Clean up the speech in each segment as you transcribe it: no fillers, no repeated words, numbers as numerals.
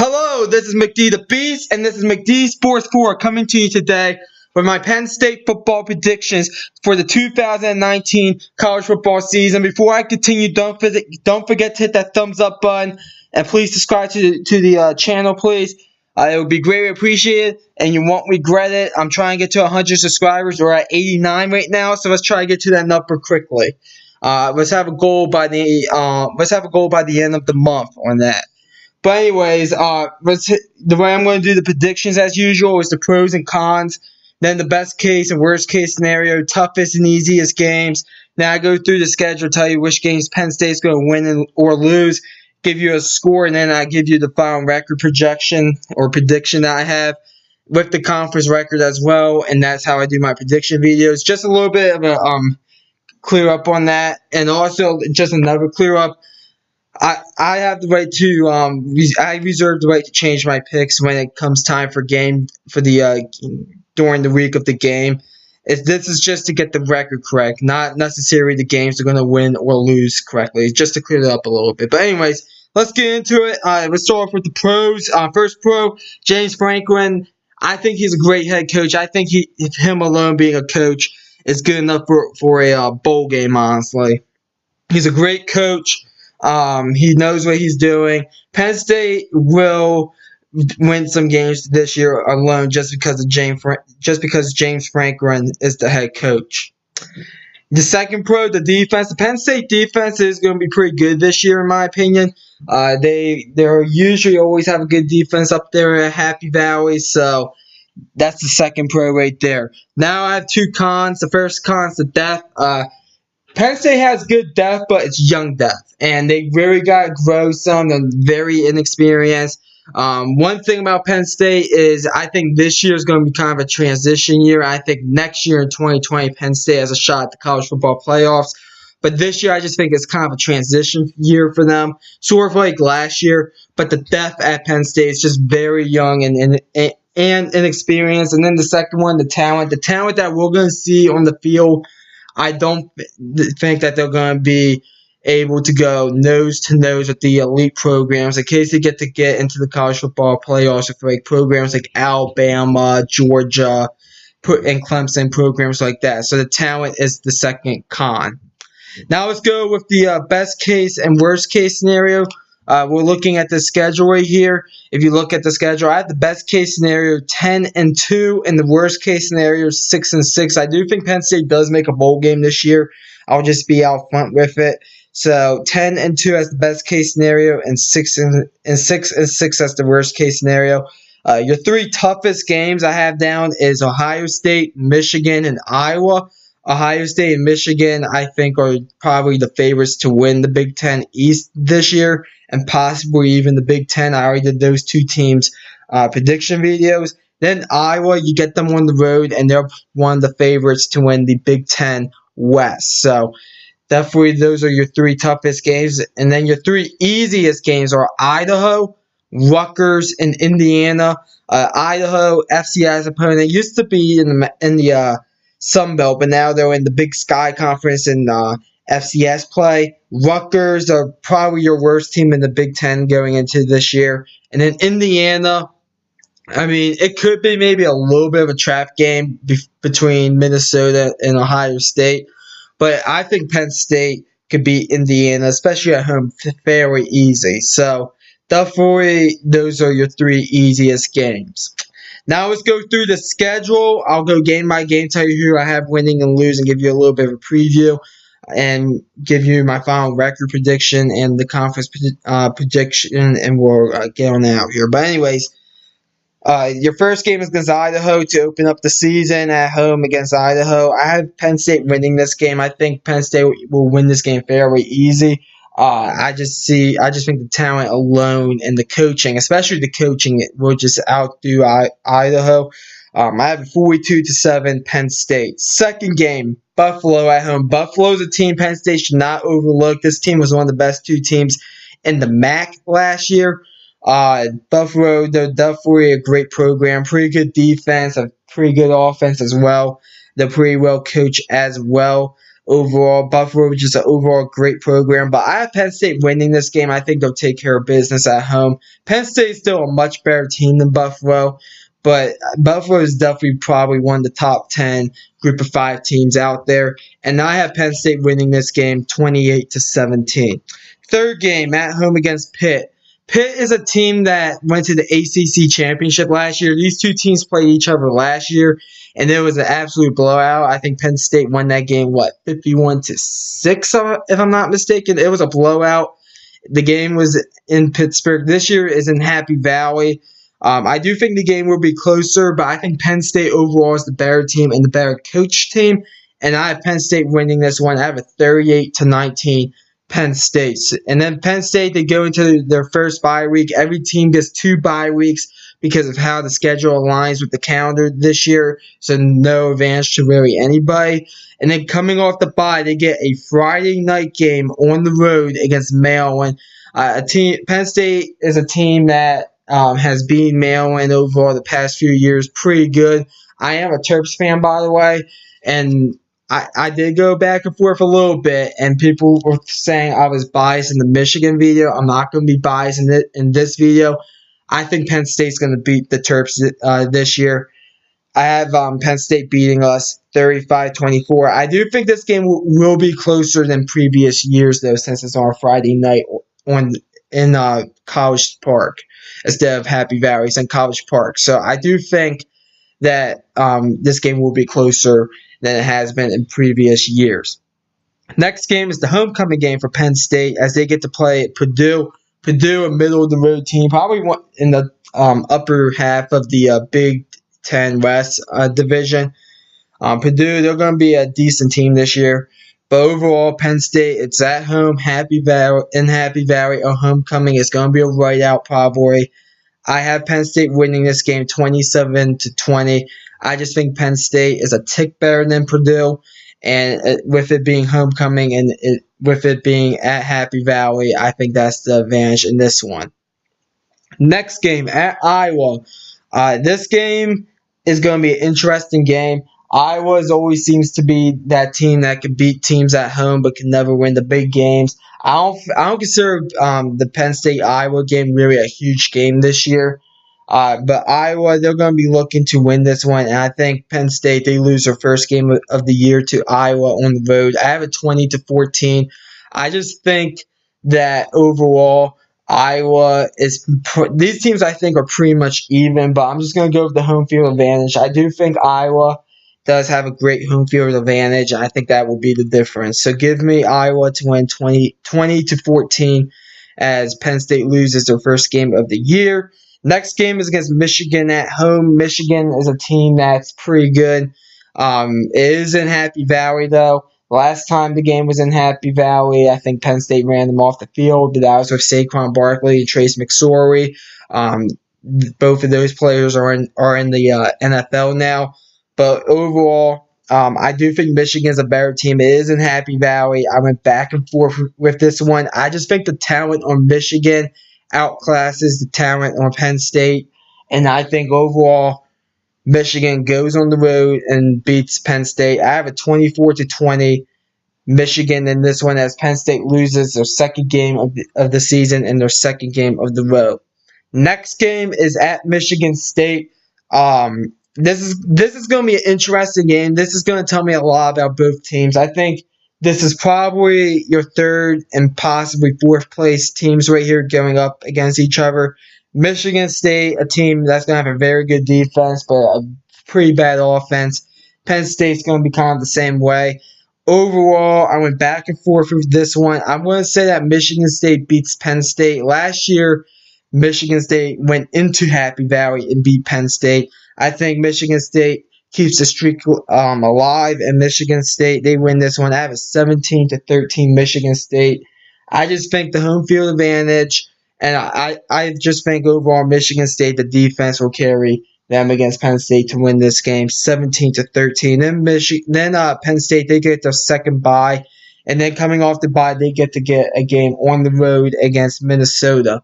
Hello, this is McD the Beast, and this is McD Sports 4 coming to you today with my Penn State football predictions for the 2019 college football season. Before I continue, don't forget to hit that thumbs up button, and please subscribe to the channel, please. It would be greatly appreciated, and you won't regret it. I'm trying to get to 100 subscribers. We're at 89 right now, so let's try to get to that number quickly. Let's have a goal by the end of the month on that. But anyways, the way I'm going to do the predictions as usual is the pros and cons, then the best case and worst case scenario, toughest and easiest games. Now I go through the schedule, tell you which games Penn State's going to win or lose, give you a score, and then I give you the final record projection or prediction that I have with the conference record as well, and that's how I do my prediction videos. Just a little bit of a clear up on that, and also just another clear up. I have the right to I reserve the right to change my picks when it comes time for during the week of the game. If this is just to get the record correct, not necessarily the games they're going to win or lose correctly, just to clear it up a little bit. But anyways, let's get into it. Let's start off with the pros. First pro, James Franklin. I think he's a great head coach. I think him alone being a coach is good enough for a bowl game, honestly. He's a great coach. He knows what he's doing. Penn State will win some games this year alone just because James Franklin is the head coach. The second pro, the defense. The Penn State defense is going to be pretty good this year, in my opinion. They usually always have a good defense up there at Happy Valley, so that's the second pro right there. Now I have two cons. The first con is the depth. Penn State has good depth, but it's young depth, and they really got to grow some. They're very inexperienced. One thing about Penn State is I think this year is going to be kind of a transition year. I think next year in 2020, Penn State has a shot at the college football playoffs. But this year, I just think it's kind of a transition year for them, sort of like last year. But the depth at Penn State is just very young and inexperienced. And then the second one, the talent that we're going to see on the field. I don't think that they're going to be able to go nose to nose with the elite programs in case they get into the college football playoffs with like programs like Alabama, Georgia, and Clemson, programs like that. So the talent is the second con. Now let's go with the best case and worst case scenario. We're looking at the schedule right here. If you look at the schedule, I have the best case scenario 10-2, and the worst case scenario 6-6. I do think Penn State does make a bowl game this year. I'll just be out front with it. So 10-2 as the best case scenario, and 6-6 as the worst case scenario. Your three toughest games I have down is Ohio State, Michigan, and Iowa. Ohio State and Michigan, I think, are probably the favorites to win the Big Ten East this year, and possibly even the Big Ten. I already did those two teams' prediction videos. Then Iowa, you get them on the road, and they're one of the favorites to win the Big Ten West. So definitely those are your three toughest games. And then your three easiest games are Idaho, Rutgers, and Indiana. Idaho, FCS opponent, used to be in the Sun Belt, but now they're in the Big Sky Conference in FCS play. Rutgers are probably your worst team in the Big Ten going into this year. And then Indiana, I mean, it could be maybe a little bit of a trap game between Minnesota and Ohio State. But I think Penn State could beat Indiana, especially at home, very easy. So definitely those are your three easiest games. Now let's go through the schedule. I'll go game by game, tell you who I have winning and losing, give you a little bit of a preview, and give you my final record prediction and the conference prediction, and we'll get on out here. But anyways, your first game is against Idaho to open up the season at home against Idaho. I have Penn State winning this game. I think Penn State will win this game fairly easy. I just think the talent alone and the coaching, especially the coaching, will just outdo Idaho. I have 42-7 Penn State. Second game, Buffalo at home. Buffalo's a team Penn State should not overlook. This team was one of the best two teams in the MAC last year. Buffalo, they're definitely a great program, pretty good defense, a pretty good offense as well. They're pretty well coached as well. overall. Buffalo is just an overall great program, but I have Penn State winning this game. I think they'll take care of business at home. Penn State is still a much better team than Buffalo, but Buffalo is definitely probably one of the top 10 group of 5 teams out there. And I have Penn State winning this game 28-17. Third game at home against Pitt. Pitt is a team that went to the ACC championship last year. These two teams played each other last year, and it was an absolute blowout. I think Penn State won that game, 51-6, if I'm not mistaken. It was a blowout. The game was in Pittsburgh. This year is in Happy Valley. I do think the game will be closer, but I think Penn State overall is the better team and the better coach team, and I have Penn State winning this one. I have a 38-19 Penn State. And then Penn State, they go into their first bye week. Every team gets 2 bye weeks because of how the schedule aligns with the calendar this year, so no advantage to really anybody. And then coming off the bye, they get a Friday night game on the road against Maryland. Penn State is a team that has beaten Maryland overall the past few years pretty good. I am a Terps fan, by the way, and I did go back and forth a little bit, and people were saying I was biased in the Michigan video. I'm not going to be biased in this video. I think Penn State's going to beat the Terps this year. I have Penn State beating us 35-24. I do think this game will be closer than previous years, though, since it's on a Friday night in College Park instead of Happy Valley. It's in College Park. So I do think that this game will be closer than it has been in previous years. Next game is the homecoming game for Penn State as they get to play Purdue. Purdue, a middle-of-the-road team, probably in the upper half of the Big Ten West division. Purdue, they're going to be a decent team this year. But overall, Penn State, it's at home, Happy Valley, a homecoming. It's going to be a whiteout probably. I have Penn State winning this game 27-20. I just think Penn State is a tick better than Purdue, and with it being homecoming and with it being at Happy Valley, I think that's the advantage in this one. Next game at Iowa. This game is going to be an interesting game. Iowa always seems to be that team that can beat teams at home but can never win the big games. I don't consider the Penn State Iowa game really a huge game this year. But Iowa, they're going to be looking to win this one, and I think Penn State, they lose their first game of the year to Iowa on the road. I have it 20-14. I just think that overall, Iowa is these teams I think are pretty much even, but I'm just going to go with the home field advantage. I do think Iowa does have a great home field advantage, and I think that will be the difference. So give me Iowa to win 20-14 as Penn State loses their first game of the year. Next game is against Michigan at home. Michigan is a team that's pretty good. It is in Happy Valley, though. Last time the game was in Happy Valley, I think Penn State ran them off the field, but that was with Saquon Barkley and Trace McSorley. Both of those players are in the NFL now. But overall, I do think Michigan is a better team. It is in Happy Valley. I went back and forth with this one. I just think the talent on Michigan outclasses the talent on Penn State. And I think overall, Michigan goes on the road and beats Penn State. I have a 24-20 Michigan in this one as Penn State loses their second game of the season and their second game of the road. Next game is at Michigan State. This is going to be an interesting game. This is going to tell me a lot about both teams. I think this is probably your third and possibly fourth place teams right here going up against each other. Michigan State, a team that's going to have a very good defense, but a pretty bad offense. Penn State's going to be kind of the same way. Overall, I went back and forth with this one. I'm going to say that Michigan State beats Penn State. Last year, Michigan State went into Happy Valley and beat Penn State. I think Michigan State keeps the streak alive, and Michigan State, they win this one. I have a 17-13 Michigan State. I just think the home field advantage, and I just think overall Michigan State, the defense will carry them against Penn State to win this game 17-13. Then Penn State, they get their second bye, and then coming off the bye, they get a game on the road against Minnesota.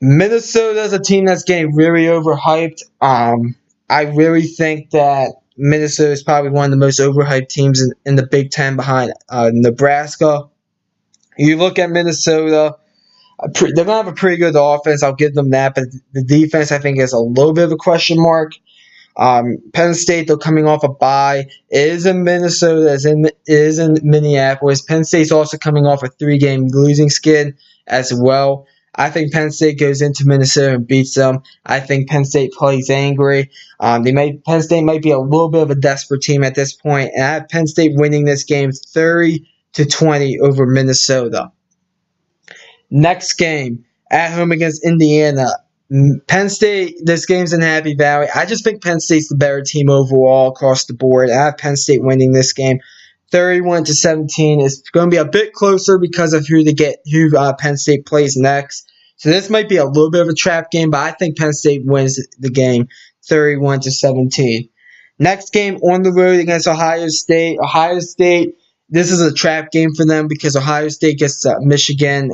Minnesota is a team that's getting really overhyped. I really think that Minnesota is probably one of the most overhyped teams in the Big Ten behind Nebraska. You look at Minnesota, they're going to have a pretty good offense. I'll give them that. But the defense, I think, is a little bit of a question mark. Penn State, they're coming off a bye. It is in Minnesota. It is in Minneapolis. Penn State's also coming off a 3-game losing skid as well. I think Penn State goes into Minnesota and beats them. I think Penn State plays angry. Penn State might be a little bit of a desperate team at this point, and I have Penn State winning this game 30-20 over Minnesota. Next game, at home against Indiana. Penn State, this game's in Happy Valley. I just think Penn State's the better team overall across the board. I have Penn State winning this game 31-17. It's going to be a bit closer because of who Penn State plays next. So this might be a little bit of a trap game, but I think Penn State wins the game 31-17. Next game on the road against Ohio State. Ohio State, this is a trap game for them because Ohio State gets Michigan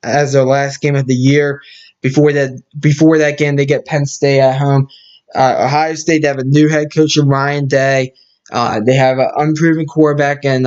as their last game of the year. Before that game, they get Penn State at home. Ohio State, they have a new head coach in Ryan Day. They have an unproven quarterback in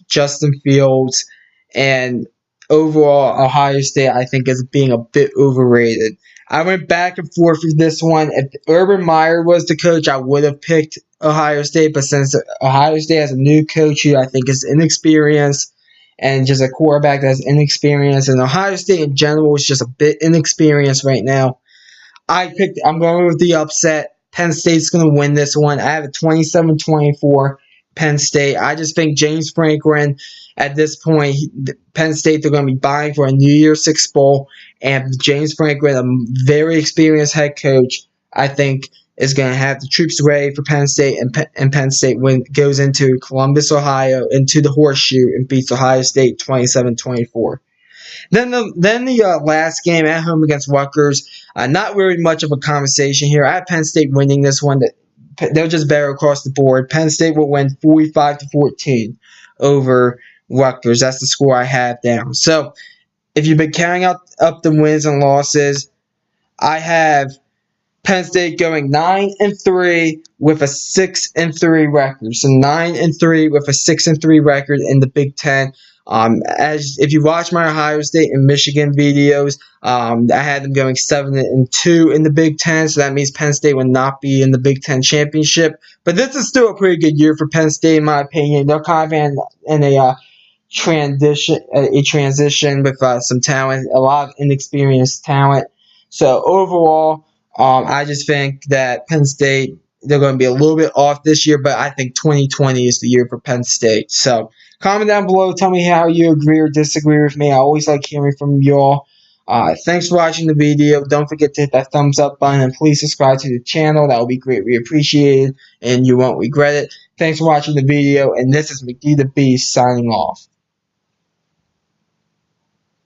Justin Fields. And overall, Ohio State, I think, is being a bit overrated. I went back and forth with this one. If Urban Meyer was the coach, I would have picked Ohio State. But since Ohio State has a new coach who I think is inexperienced, and just a quarterback that's inexperienced, and Ohio State in general is just a bit inexperienced right now, I'm going with the upset. Penn State's going to win this one. I have a 27-24 Penn State. I just think James Franklin, at this point, Penn State, they're going to be buying for a New Year's Six bowl, and James Franklin, a very experienced head coach, I think is going to have the troops ready for Penn State, and Penn State goes into Columbus, Ohio, into the Horseshoe, and beats Ohio State 27-24. Then the last game at home against Rutgers, not really much of a conversation here. I have Penn State winning this one. They're just better across the board. Penn State will win 45-14 over Rutgers. That's the score I have down. So if you've been counting up the wins and losses, I have Penn State going 9-3 with a 6-3 record. So 9-3 with a 6-3 record in the Big Ten. As if you watch my Ohio State and Michigan videos, I had them going 7-2 in the Big Ten. So that means Penn State will not be in the Big Ten championship. But this is still a pretty good year for Penn State, in my opinion. They're kind of in a transition with some talent, a lot of inexperienced talent. So overall, I just think that Penn State, they're going to be a little bit off this year, but I think 2020 is the year for Penn State. So comment down below. Tell me how you agree or disagree with me. I always like hearing from you all. Thanks for watching the video. Don't forget to hit that thumbs up button, and please subscribe to the channel. That will be greatly appreciated, and you won't regret it. Thanks for watching the video, and this is McD the Beast signing off.